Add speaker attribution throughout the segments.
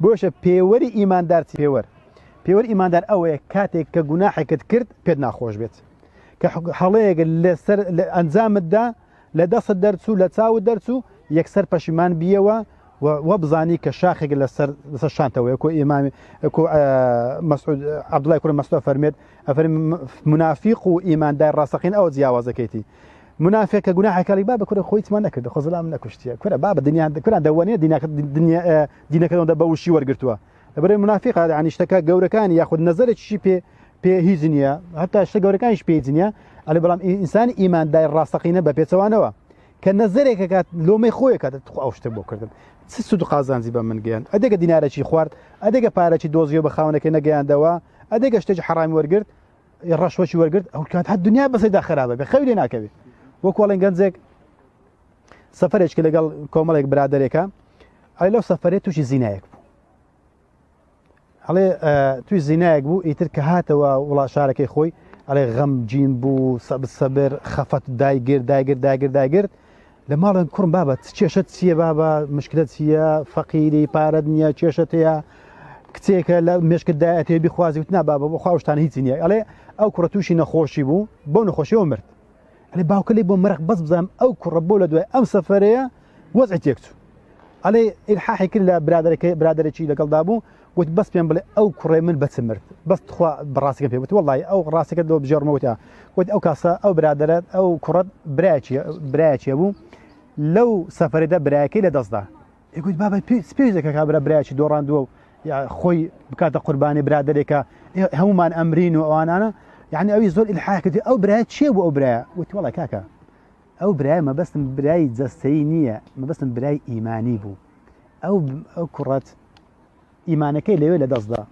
Speaker 1: بۆشە پێوەری ئیماندار پێوەر ئیماندار ئەوەیە کاتێک کە گوناحێکت کرد پێت ناخۆش بێت کە هەڵەیەک لەسەر ئەنجامتدا لە دەست دەرچوو لە چاوت دەرچوو یەکسەر پەشیمان بیەوە و بزانی کە شاخێک لەسەر شانتەوەی کۆ ئیمامی عەبدوڵای کوڕی مەسعود فەرمێت منافق و ئیماندار ڕاستەقین ئەوە جیاوازەکەیتی منافق کە گوناحێکاری با بە کوڕە خۆی چمان نەکرد خۆ زەلام نەکوشتیە کورە با بە دنیا کوران دەوانێ دینەکەەوە بەوشی وەرگرتووە لەبەرەوەی منافق ینی شتەکە گەورەکانی یاخود نەزەرێکی پێ هیچ نییە هەتا شتە گەورەکانیش پێ نییە ئەلێ بەڵام ئینسانی ئیماندار ڕاستەقینە بە پێچەوانەوە کە نەزەرێکە کات لۆمەی خۆی کاتە ئەو شتە بۆ کردن چ سود و قازانجی بە من گەیان ئەدەگە دینارێکی خوارد ئەدەگە پارەی دۆزیۆ بە خاونەکە نەگەیاندەوە ئەدەگە شتێکی حرامی وەرگرت ڕەشوەی وەرگرت ئەو کات هەر دنیا بەسەیدا خراپە بێ خەوی لێ ناکەوێت وەکوڵێن گەنجێک سەفەرێکی لەگەڵ کۆمەڵێک برادێکە ئەڵێ لەو سەفەرێت تووشی زینایەک بوو ئەڵێ توی زینایەک بوو ئیتر کە هاتەوە وڵا شارەکەی خۆی ئەڵێ غەمگین بوو سەبر خەفەت داگرت لە ماڵن کوڕم بابە کێشت چییە بابە مشکلت چییە فەقیری پارەت نییە کێشت هەیە کچێکە لە مێشکتدا ئەتێ بیخوازی وت نابابە بۆ خواوشتان هیچی نییە ئەڵێ ئەو کوڕە تووشی نەخۆشی بوو بۆ نەخۆشیەوە مرد ئەلێ باوکە لێ بۆ مەرەق بەس بزانم ئەو کوڕە بۆ لە دوای ئەم سەفەرەیە وەزعی تێکچوو ئەلێ ئیلحاحی کرد لە برادێکی لەگەڵدا بوو وت بەس پێم بڵێ ئەو کوڕێ من بەچ مرد بەس خوا بەڕاستیەکە پێ وت وەڵڵی ئەو ڕاستەکە دۆ بژێڕمەوتە وت ئەو کاسە ئەو برادەرەت ئەو کوڕەت برایەکیە بوو لەو سەفەرەدا برایەکەی لە دەستدا ئێگوت بابە سپێژێکە کابرا برایەکی دۆڕاندووە و خۆی بکاتە قوربانی برادێکە هەمومان ئەمرین و ئەوانانە یعنی ئەوی زۆر ئیلحاح کردی ئەو برایە چییە بۆ ئەو برایە وتی وەڵی کاکە ئەو برایە مەبەستم برایی جەستەیی نییە مەبەستم برای ئیمانی بوو ئەو کوڕەت ئیمانەکەی لەوێ لە دەستدا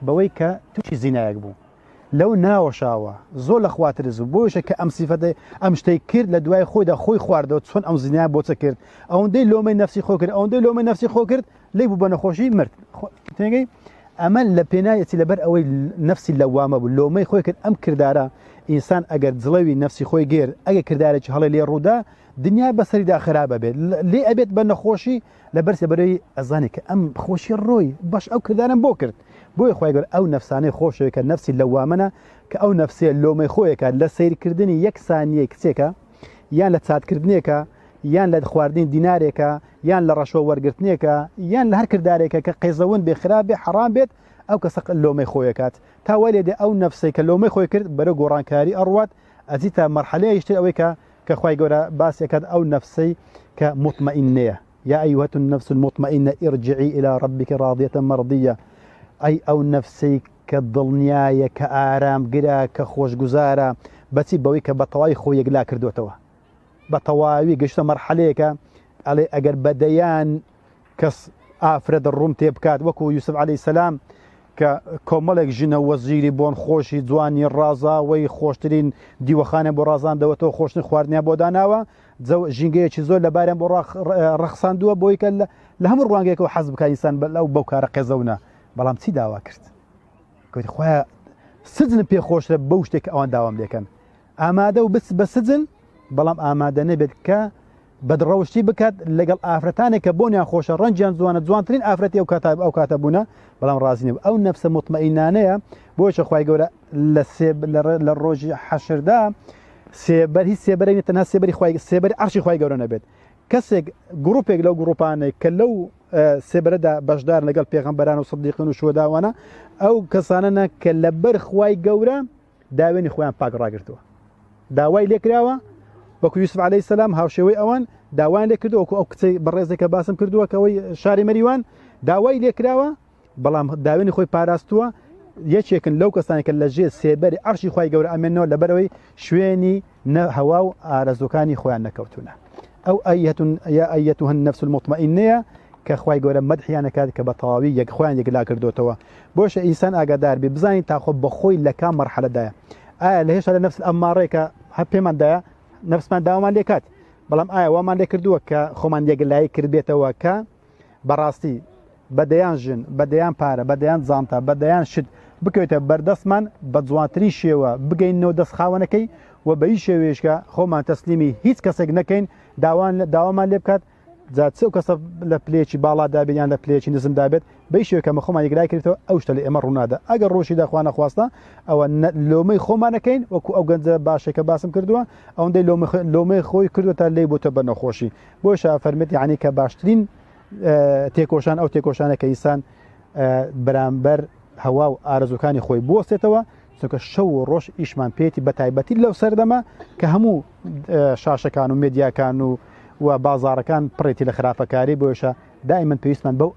Speaker 1: بەوەی کە تووشی زینایەک بوو لەو ناوەشاوە زۆر لە خواترز بوو بۆشە کە ئەم سیفەتە ئەم شتەی کرد لە دوای خۆیدا خۆی خواردەوە چۆن ئەو زینای بۆچە کرد ئەوەندەی لۆمەی نەفسی خۆ کرد ئەوەندەی لۆمەی نەفسی خۆ کرد لی بوو بە نەخۆشی مرد تێگەی ئەمە لە پێنایەتی لەبەر ئەوەی نەفسی لەوامە بوو لۆمەی خۆی کرد ئەم کردارە ئینسان ئەگەر جڵەوی نەفسی خۆی گێر ئەگە کردارێکی هەڵی لێ ڕوودا دنیا بەسەریدا خراپە بێت لێ ئەبێت بە نەخۆشی لەبەر سێبەرەوەی ئەزانێت کە ئەم خۆشی ڕۆی باش ئەو کردارم بۆ کرد بۆی خۆی گەر ئەو نەفسانەی خۆشەوەی کە نەفسی لەوامەنە کە ئەو نەفسێ لۆمەی خۆیەکە لە سیرکردنی یەک سانیە کچێکە یان لە چاتکردنێکە یان لە خواردنی دینارێکە یان لە ڕەشۆ وەرگرتنێکە یان لە هەر کردارێکە کە قەیزەون بێ خراپ بێ حەرام بێت ئەو کەسە لۆمەی خۆیەکات تاوە لێدێ ئەو نەفسەی کە لۆمەی خۆی کرد بەرە گۆڕانکاری ئەڕوات ئەزیتە مەرحەلەیە شتێ ئەوەی کە خوای گەورە باسیەکەت ئەو نەفسەی کە مطمئینەیە یا ئەیها النفس المطمئنة ارجعي إلى ربك راضية مرضية ئەی ئەو نەفسەی کە دڵنیایە کە ئارام گرە کە خۆشگوزارە بەچی بەوەی کە بە تەواوی خۆی یەکلا کردوێتەوە بە تەواوی گەشتە مەرحەلەیەکە ئەڵێ ئەگەر بەدەیان کەس ئافرەت ڕوم تێ بکات وەکو یوسف عەلەیهی سەلام کە کۆمەڵێک ژنە وەزیری بۆن خۆشی جوانی ڕازاوەی خۆشترین دیوەخانە بۆ ڕازاندەوەتەوە خۆشتن خواردنیا بۆ داناوە ژینگەیەکی زۆر لەبارەن بۆ ڕەخساندووە بۆی کە لە هەموو ڕوانگەیەکەوە حەز بکات ئینسان لەو بەو کارە قێزەونە بەڵام چی داوا کرد گوتی خۆیان سجن پێ خۆشە بەو شتێک ئەوان داوام لێکەن ئامادە و بچ بە سجن بەڵام ئامادە نەبێت کە بەدڕەوشتی بکات لەگەڵ ئافرەتانێک کە بۆنیان خۆشە ڕەنجیان جوانە جوانترین ئافرەتی ئەو کاتە بوونە بەڵام ڕازی نێ ئەو نەفسە مطمئینانەیە بۆچە خوای گەورە لە ڕۆژی حەشردا سێبەر هیچ سێبەرێک تەنها سێبەری سێبەری عەرشی خوای گەورە نەبێت کەسێک گروپێک لەو گروپانێک کە لەو سێبەرەدا بەشدار لەگەڵ پێغەمبەران و سەدیقین و شوهەداوانە ئەو کەسانەنە کە لەبەر خوای گەورە داوێنی خۆیان پاک ڕاگرتووە داوای لێکراوە وەکو یوسف عەلەیهی سەلام هاوشێوەی ئەوان داوایان لێ کردووە وەکو ئەو کچەی بەڕێزێک کە باسم کردووە کەەوەی شاری مەریوان داوای لێکراوە بەڵام داوێنی خۆی پاراستووە یەکێکن لەو کەسانی کە لە ژێر سێبەری عەرشی خوای گەورە ئەمێنەوە لەبەرەوەی شوێنی هەوا و ئارەزوەکانی خۆیان نەکەوتونە ئەو یا ئەیەتوها النەفس المطمئینەیە کە خوای گەورە مەدحیان ئەکات کە بە تەواوی یەک خۆیان یەکلا کردوتەوە بۆشە ئینسان ئاگادار بێ بزانین تاخۆ بەخۆی لە کام مەرحەلەدایە ئایا لە هێشتا لە نەفس ئەممارەیەکە هەر پێماندایە نەفسمان داوامان لێکات بەڵام ئایا وامان لێ کردووە کە خۆمان یەکلایی کردبێتەوە کە بەڕاستی بەدەیان ژن بەدەیان پارە بەدەیان جانتا بەدەیان شت بکەوێتە بەردەستمان بە جوانترین شێوە بگەینەوە دەست خاوەنەکەی و بەی شێوێشکە خۆمان تەسلیمی هیچ کەسێک نەکەین داوامان لێ بکات جات سو کەسە لە پلێکی باڵا دابێت یان لە پلێکی نزم دابێت بەیشێ کە خۆمان یەکلای کردەوە ئەو شتە لە ئێمە ڕوونادا ئەگەر ڕۆژی داخواانە خواستە ئەوە لۆمەی خۆمانەکەین وەکو ئەو گەنجە باشێکە باسم کردووە ئەوەندەی لۆمەی خۆی کردو تا لێی بۆتە بە نەخۆشی بۆشە فەرمێت یعنی کە باشترین تێکۆشان ئەو تێکۆشانە کە ئیسان بەرامبەر هەوا و ئارەزوەکانی خۆی بوەستێتەوە چونکە شەو و ڕۆژ ئیشمان پێێتی بەتایبەتی لەو سەردەما کە هەموو شاشەکان و مێدیاکان و بازارەکان پڕێتی لە خراپەکاری بۆشە دائیمەن پێویستمان بەو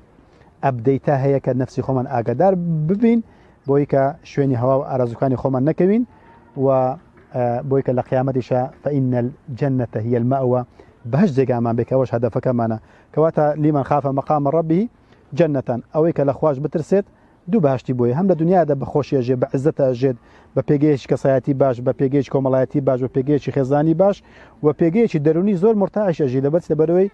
Speaker 1: ئەبدەیتە هەیە کە نەفسی خۆمان ئاگادار ببین بۆی کە شوێنی هەوا و ئارەزوەکانی خۆمان نەکەوین و بۆی کە لە قیامەتیشە فإن الجنة هي المأوى بەهشت جێگامان بێکەوەش هەدەفەکەمانە کەواتە لیمەن خافە مەقامە ڕەبی جەنەتەن ئەوەی کە لە خوش بترسێت دوو باشتی بۆیە هەم لە دنیادا بەخۆشیەژێ بە عزتە ئەژێت بە پێگەیەکی کەسایەتی باش بە پێگەیەکی کۆمەڵایەتی باش بە پێگەیەکی خێزانی باش و پێگەیەکی دەرونی زۆر مرتاعشەژی لەبەر لەبەرەوەی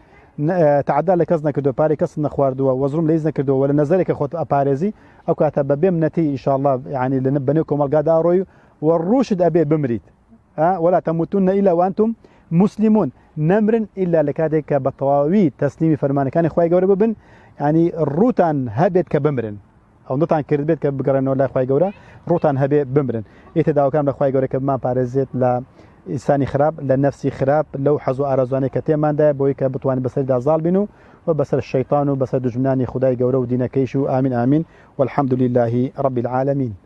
Speaker 1: تعدا لە کەس نەکردو پارێ کەس نەخواردووە وەزڕم لەیز نەکردەوە لە نەزارێکە خۆت ئەپارێزی ئەو کاتە بەبێ منەتی ئینشاءالله یعنی لە بنێو کۆمەلگادا ڕۆی و ڕوشت ئەبێ بمریت ولا تموتن إلا وأنتم مسلمون نمرن إلا لكادك بطواوي تسليمي فرمانكان إخوائي قوري ببن يعني روتان هبت كبمرن أو نطان كردبت كبقرن ولا إخوائي قوري روتان هبت بمرن إتداو كان لإخوائي قوري كبما بارزيت لإنساني خراب لنفسي خراب لو حزو أرزواني كتيمان دا بوي كبطواني بسر دا ظالبينو وبسر الشيطان وبسر دجمناني خداي قوري ودينا كيشو آمين آمين والحمد لله رب العالمين.